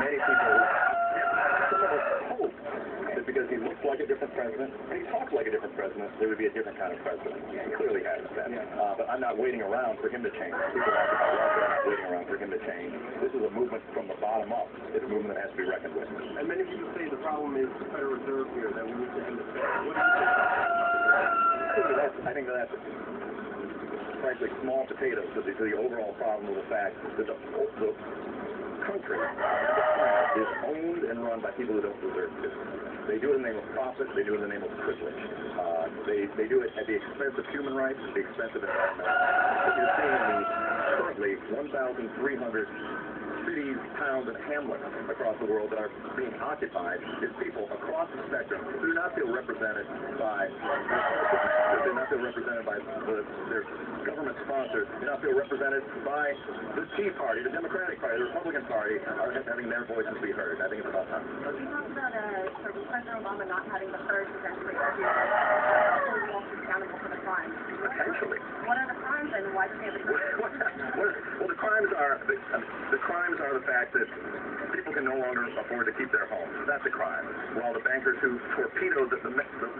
many people, some of us hope that because he looks like a different president, and he talks like a different president, there would be a different kind of president. He clearly hasn't been. But I'm not waiting around for him to change. People ask about Russia, I'm not waiting around for him to change. This is a movement from the bottom up. It's a movement that has to be reckoned with. And many people say the problem is the Federal Reserve here, that we need to end the Fed. What do you think? I think that's frankly small potatoes to the overall problem of the fact that the country is owned and run by people who don't deserve it. They do it in the name of profit. They do it in the name of privilege. They do it at the expense of human rights, at the expense of environment. If you're seeing currently 1,300 cities, towns, and hamlets across the world that are being occupied, is people across the spectrum who do not feel represented by do not feel represented by their government sponsors, do not feel represented by the Tea Party, the Democratic Party, the Republican Party, are having their voices be heard. I think it's about time. So you talked about President Obama not having the courage to actually argue that Wall Street accountable for the crimes. Potentially. What are the crimes and why does he have the courage? Well, the crimes are the fact that people can no longer afford to keep their homes. That's a crime. While the bankers who torpedoed the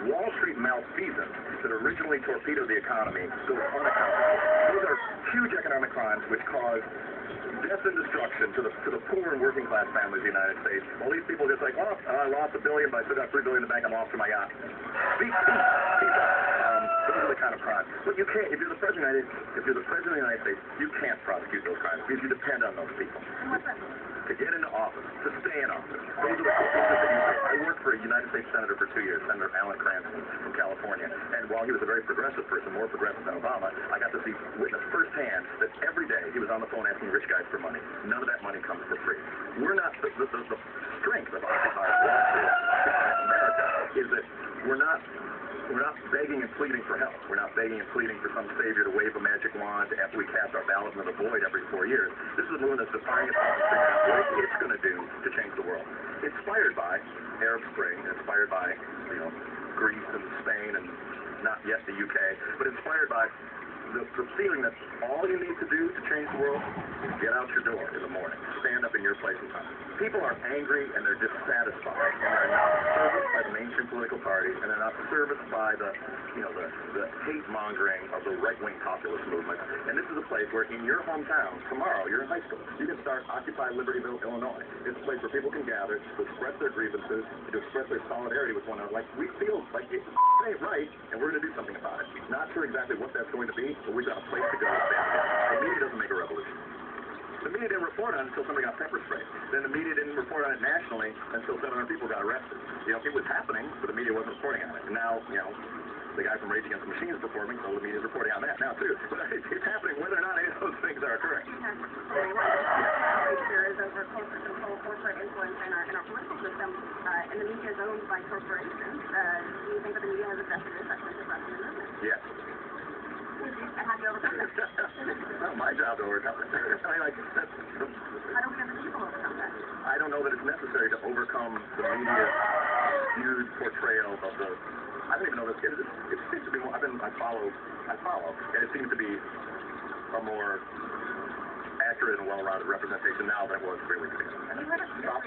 Wall Street malfeasance that originally torpedoed the economy go unaccounted. Those are huge economic crimes which cause death and destruction to the poor and working class families of the United States. Well, these people are just like, oh, I lost $1 billion, but I still got $3 billion in the bank. I'm off to my yacht. Those are the kind of crimes. But you can't. If you're the president of the United States, you can't prosecute those crimes because you depend on those people. To get into office, to stay in office. Those are the things that I worked for a United States Senator for 2 years, Senator Alan Cranston from California. And while he was a very progressive person, more progressive than Obama, I got to witness firsthand that every day he was on the phone asking rich guys for money. None of that money comes for free. We're not, the strength of Occupy Wall Street in America is that we're not begging and pleading for help. We're not begging and pleading for some savior to wave a magic wand after we cast our ballot into the void every 4 years. This is a movement that's defying itself and figuring out what it's going to do to change the world. Inspired by Arab Spring, inspired by, Greece and Spain and not yet the UK, but inspired by the feeling that all you need to do to change the world is get out your door in the morning. Stand up in your place and time. People are angry and they're dissatisfied, and they're not serviced by the mainstream political parties, and they're not serviced by the hate-mongering of the right-wing populist movement. And this is a place where in your hometown, tomorrow, you're in high school, you can start Occupy Libertyville, Illinois. It's a place where people can gather to express their grievances, to express their solidarity with one another. Like, we feel like it ain't right, and we're going to do something about it. Not sure exactly what that's going to be, but we've got a place to go to stand against. The media doesn't make a revolution. The media didn't report on it until somebody got pepper sprayed. Then the media didn't report on it nationally until 700 people got arrested. It was happening, but the media wasn't reporting on it. And now, the guy from Rage Against the Machine is performing, so the media is reporting on that now, too. But it's happening whether or not any of those things are occurring. There is over corporate control, corporate influence in our political system, and the media is owned by corporations. Do you think that the media has a vested interest in suppressing the movement? Yes. And how do you overcome that? It's not my job to overcome it. How do we as a people overcome that? I don't know that it's necessary to overcome the media's skewed portrayal of the... I don't even know that it seems to be more... I follow, and it seems to be a more accurate and well-rounded representation now than it was 3 weeks ago. You had a history of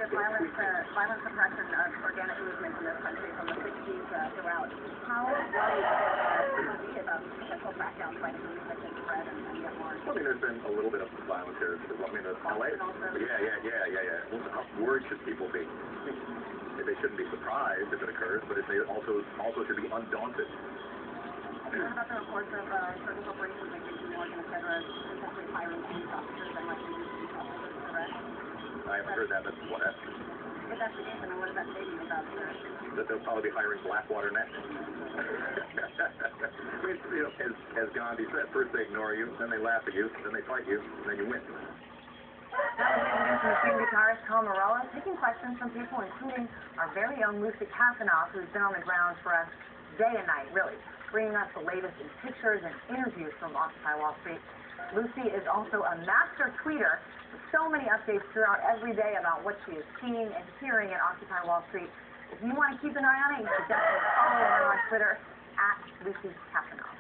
violent suppression of organic movements in this country from the 60s throughout. How worried are you about potential crackdowns by the movement such as Fred and yet more? I mean, there's been a little bit of violence here. LA. Yeah. Well, how worried should people be? They shouldn't be surprised if it occurs, but they also should be undaunted. What about the reports of certain corporations like JP Morgan, et cetera, potentially hiring police officers that might be used police officers to arrest? I haven't heard that. That's what happened. If that's the case, then what does that say to you about the... That they'll probably be hiring Blackwater next. I mean, as Gandhi said, first they ignore you, then they laugh at you, then they fight you, and then you win. That was Rage Against the Machine guitarist Tom Morello taking questions from people, including our very own Lucy Cassanoff, who's been on the ground for us day and night, really, bringing us the latest in pictures and interviews from Occupy Wall Street. Lucy is also a master tweeter with so many updates throughout every day about what she is seeing and hearing at Occupy Wall Street. If you want to keep an eye on it, you should definitely follow her on Twitter @Lucy Cassanoff.